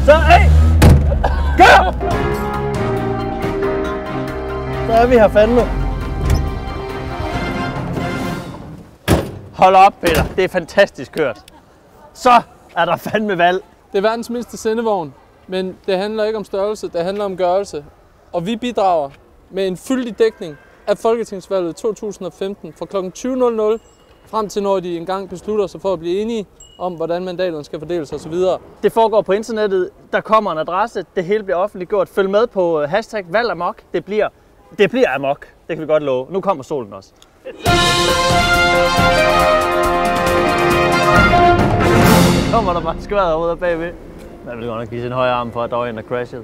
Så, hey! Kør! Så er vi her fandme. Hold op, Peter. Det er fantastisk kørt. Så er der fandme valg. Det er verdens mindste sendevogn, men det handler ikke om størrelse, det handler om gørelse. Og vi bidrager med en fyldig dækning af Folketingsvalget 2015 fra kl. 20.00 frem til når de engang beslutter sig for at blive enige om, hvordan mandaterne skal fordeles osv. Det foregår på internettet. Der kommer en adresse. Det hele bliver offentliggjort. Følg med på #valgamok. Det bliver amok. Det kan vi godt love. Nu kommer solen også. Kommer der bare skværet ud af bagved. Man vil godt nok give sin højre arm for, at der var en, der crashede.